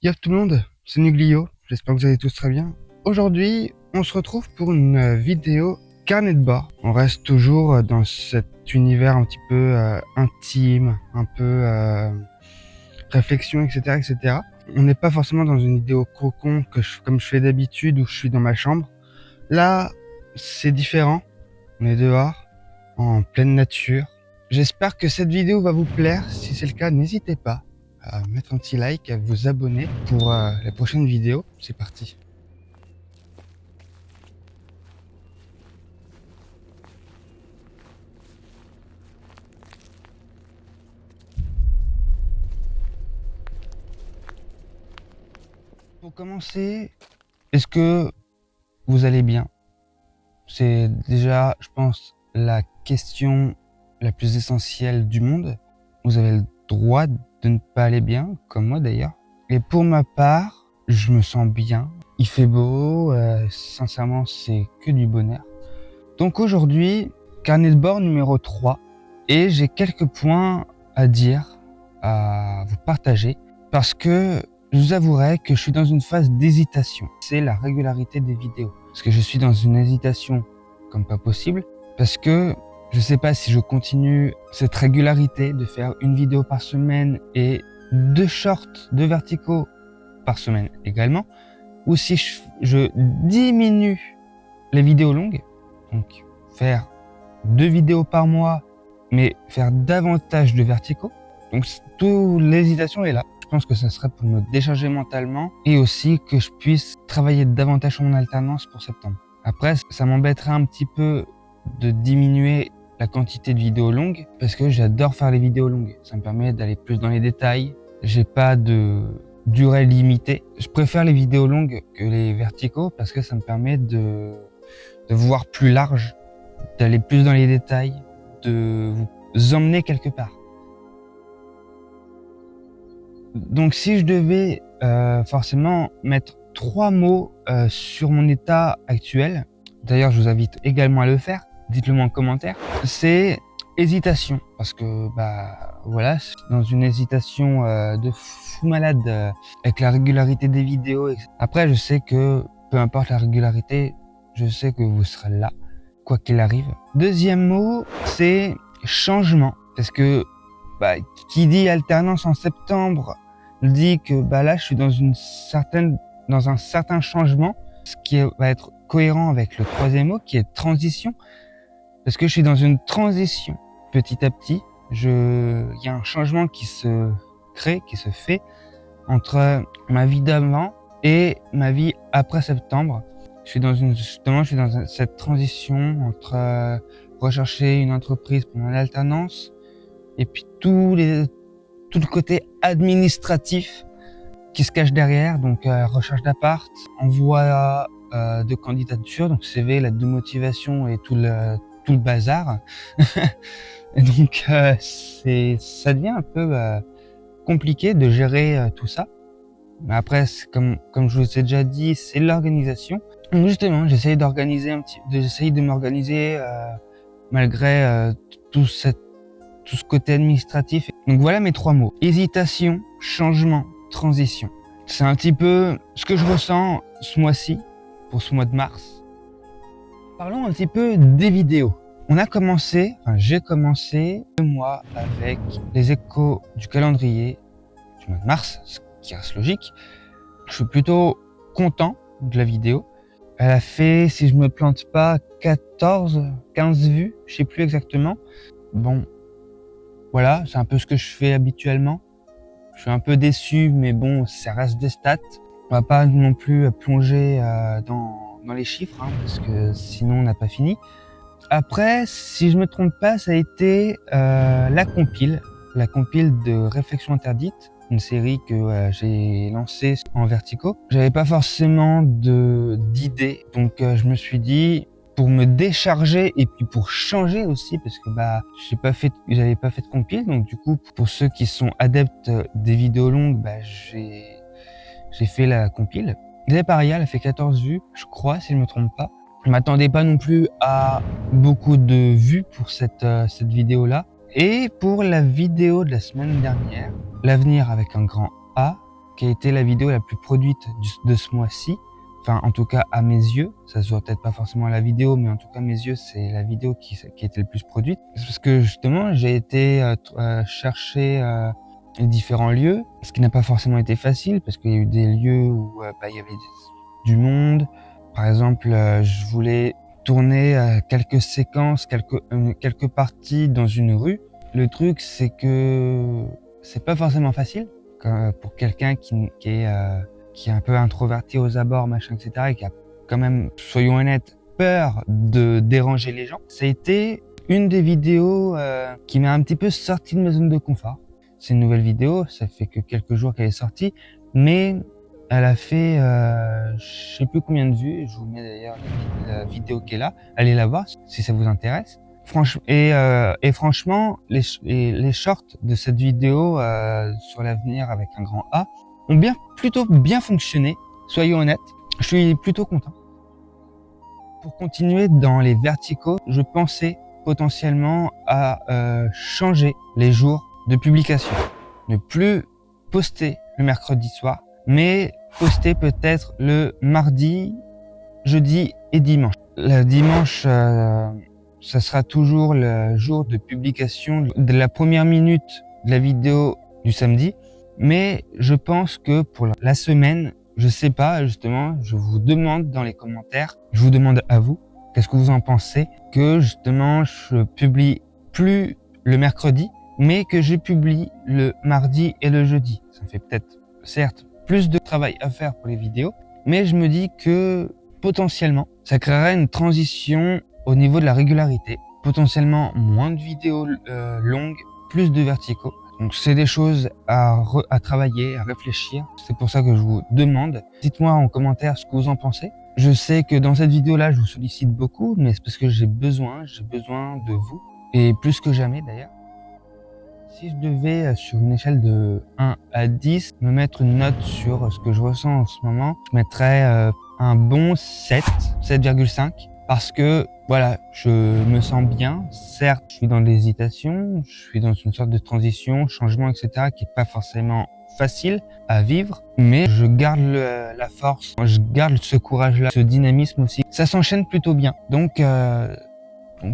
Yo tout le monde, c'est Nuglio, j'espère que vous allez tous très bien. Aujourd'hui, on se retrouve pour une vidéo carnet de bord. On reste toujours dans cet univers un petit peu intime, un peu réflexion, etc., etc. On n'est pas forcément dans une vidéo cocon comme je fais d'habitude où je suis dans ma chambre. Là, c'est différent. On est dehors, en pleine nature. J'espère que cette vidéo va vous plaire. Si c'est le cas, n'hésitez pas à mettre un petit like, à vous abonner pour la prochaine vidéo. C'est parti. Pour commencer, est-ce que vous allez bien? C'est déjà, je pense, la question la plus essentielle du monde. Vous avez le droit de ne pas aller bien, comme moi d'ailleurs. Et pour ma part, je me sens bien. Il fait beau, sincèrement, c'est que du bonheur. Donc aujourd'hui, carnet de bord numéro 3. Et j'ai quelques points à dire, à vous partager, parce que je vous avouerai que je suis dans une phase d'hésitation. C'est la régularité des vidéos. Parce que je suis dans une hésitation comme pas possible, parce que je sais pas si je continue cette régularité de faire une vidéo par semaine et 2 shorts, 2 verticaux par semaine également, ou si je diminue les vidéos longues, donc faire 2 vidéos par mois, mais faire davantage de verticaux. Donc toute l'hésitation est là. Je pense que ça serait pour me décharger mentalement et aussi que je puisse travailler davantage sur mon alternance pour septembre. Après, ça m'embêterait un petit peu de diminuer la quantité de vidéos longues parce que j'adore faire les vidéos longues. Ça me permet d'aller plus dans les détails. J'ai pas de durée limitée. Je préfère les vidéos longues que les verticaux parce que ça me permet de voir plus large, d'aller plus dans les détails, de vous emmener quelque part. Donc si je devais forcément mettre 3 mots sur mon état actuel, d'ailleurs je vous invite également à le faire, dites-le moi en commentaire, c'est hésitation. Parce que voilà, dans une hésitation de fou malade avec la régularité des vidéos. Après je sais que peu importe la régularité, je sais que vous serez là, quoi qu'il arrive. Deuxième mot, c'est changement. Parce que qui dit alternance en septembre dit que là je suis dans un certain changement, ce qui va être cohérent avec le troisième mot qui est transition, parce que je suis dans une transition petit à petit. Il y a un changement qui se crée, qui se fait entre ma vie d'avant et ma vie après septembre. Je suis dans cette transition entre rechercher une entreprise pour mon alternance et puis tout le côté administratif qui se cache derrière, donc recherche d'appart, envoi de candidature, donc CV, lettre de motivation et tout le bazar. Et donc ça devient un peu compliqué de gérer tout ça. Mais après, comme je vous ai déjà dit, c'est l'organisation. Donc justement, j'essaye de m'organiser malgré tout ce côté administratif. Donc voilà mes 3 mots. Hésitation, changement, transition. C'est un petit peu ce que je ressens ce mois-ci, pour ce mois de mars. Parlons un petit peu des vidéos. J'ai commencé le mois avec les échos du calendrier du mois de mars, ce qui reste logique. Je suis plutôt content de la vidéo. Elle a fait, si je me plante pas, 15 vues, je sais plus exactement. Bon, voilà, c'est un peu ce que je fais habituellement. Je suis un peu déçu, mais bon, ça reste des stats. On va pas non plus plonger dans les chiffres, parce que sinon on n'a pas fini. Après, si je me trompe pas, ça a été la compile de Réflexion interdite, une série que j'ai lancée en verticaux. J'avais pas forcément d'idées, donc je me suis dit, pour me décharger et puis pour changer aussi, parce que j'avais pas fait de compile, donc du coup pour ceux qui sont adeptes des vidéos longues, j'ai fait la compile. Pareil, elle a fait 14 vues, je crois, si je me trompe pas. Je m'attendais pas non plus à beaucoup de vues pour cette vidéo là. Et pour la vidéo de la semaine dernière, l'avenir avec un grand A, qui a été la vidéo la plus produite de ce mois-ci. Enfin, en tout cas, à mes yeux. Ça se voit peut-être pas forcément à la vidéo, mais en tout cas, à mes yeux, c'est la vidéo qui a été le plus produite. C'est parce que, justement, j'ai été chercher les différents lieux, ce qui n'a pas forcément été facile, parce qu'il y a eu des lieux où il y avait du monde. Par exemple, je voulais tourner quelques séquences, quelques parties dans une rue. Le truc, c'est que c'est pas forcément facile pour quelqu'un qui est un peu introverti aux abords, machin, etc., et qui a quand même, soyons honnêtes, peur de déranger les gens. Ça a été une des vidéos qui m'a un petit peu sorti de ma zone de confort. C'est une nouvelle vidéo, ça fait que quelques jours qu'elle est sortie, mais elle a fait je sais plus combien de vues. Je vous mets d'ailleurs la vidéo qui est là. Allez la voir si ça vous intéresse. Et franchement, les shorts de cette vidéo sur l'avenir avec un grand A ont plutôt bien fonctionné. Soyons honnêtes, je suis plutôt content. Pour continuer dans les verticaux, je pensais potentiellement à changer les jours de publication. Ne plus poster le mercredi soir, mais poster peut-être le mardi, jeudi et dimanche. Le dimanche, ça sera toujours le jour de publication de la première minute de la vidéo du samedi. Mais je pense que pour la semaine, je sais pas, justement, je vous demande dans les commentaires, je vous demande à vous, qu'est-ce que vous en pensez, que justement je publie plus le mercredi, mais que je publie le mardi et le jeudi. Ça me fait peut-être, certes, plus de travail à faire pour les vidéos, mais je me dis que potentiellement, ça créerait une transition au niveau de la régularité. Potentiellement moins de vidéos longues, plus de verticaux. Donc c'est des choses à travailler, à réfléchir. C'est pour ça que je vous demande. Dites-moi en commentaire ce que vous en pensez. Je sais que dans cette vidéo-là, je vous sollicite beaucoup, mais c'est parce que j'ai besoin de vous. Et plus que jamais d'ailleurs. Si je devais, sur une échelle de 1 à 10, me mettre une note sur ce que je ressens en ce moment, je mettrais un bon 7,5. Parce que, voilà, je me sens bien. Certes, je suis dans l'hésitation, je suis dans une sorte de transition, changement, etc., qui est pas forcément facile à vivre, mais je garde la force, je garde ce courage-là, ce dynamisme aussi. Ça s'enchaîne plutôt bien. Donc je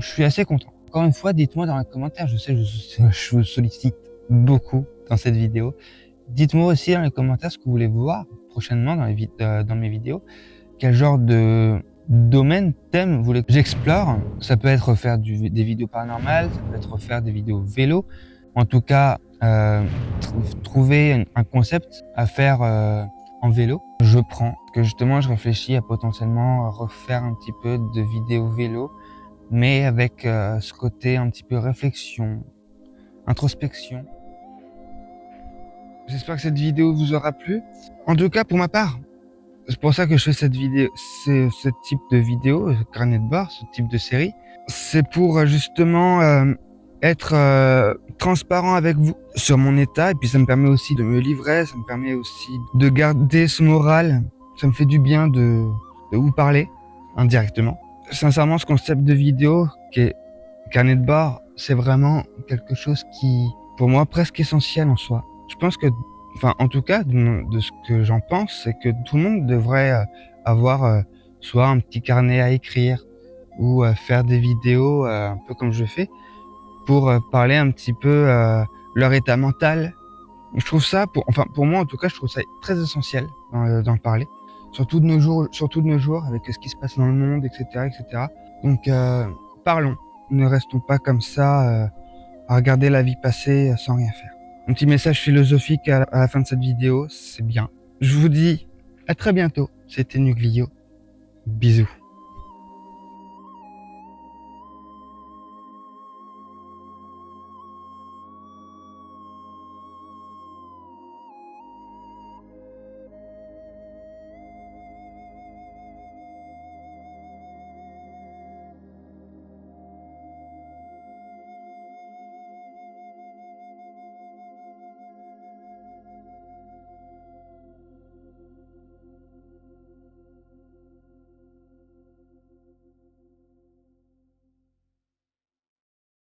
suis assez content. Encore une fois, dites-moi dans les commentaires, je sais, je vous sollicite beaucoup dans cette vidéo. Dites-moi aussi dans les commentaires ce que vous voulez voir prochainement dans mes vidéos. Quel genre de domaine, thème vous voulez que j'explore. Ça peut être faire des vidéos paranormales, ça peut être faire des vidéos vélo. En tout cas, trouver un concept à faire en vélo. Je prends, que justement je réfléchis à potentiellement refaire un petit peu de vidéos vélo, mais avec ce côté un petit peu réflexion, introspection. J'espère que cette vidéo vous aura plu. En tout cas, pour ma part, c'est pour ça que je fais cette vidéo, ce type de vidéo, carnet de bord, ce type de série. C'est pour justement être transparent avec vous sur mon état, et puis ça me permet aussi de me livrer, ça me permet aussi de garder ce moral. Ça me fait du bien de vous parler indirectement. Sincèrement, ce concept de vidéo qui est carnet de bord, c'est vraiment quelque chose qui, pour moi, presque essentiel en soi. Je pense que, enfin, en tout cas, de ce que j'en pense, c'est que tout le monde devrait avoir soit un petit carnet à écrire ou faire des vidéos un peu comme je fais pour parler un petit peu leur état mental. Je trouve ça, pour moi en tout cas, je trouve ça très essentiel d'en parler. Surtout de nos jours, avec ce qui se passe dans le monde, etc., etc. Donc, parlons. Ne restons pas comme ça à regarder la vie passer sans rien faire. Un petit message philosophique à la fin de cette vidéo, c'est bien. Je vous dis à très bientôt. C'était Nuclio. Bisous.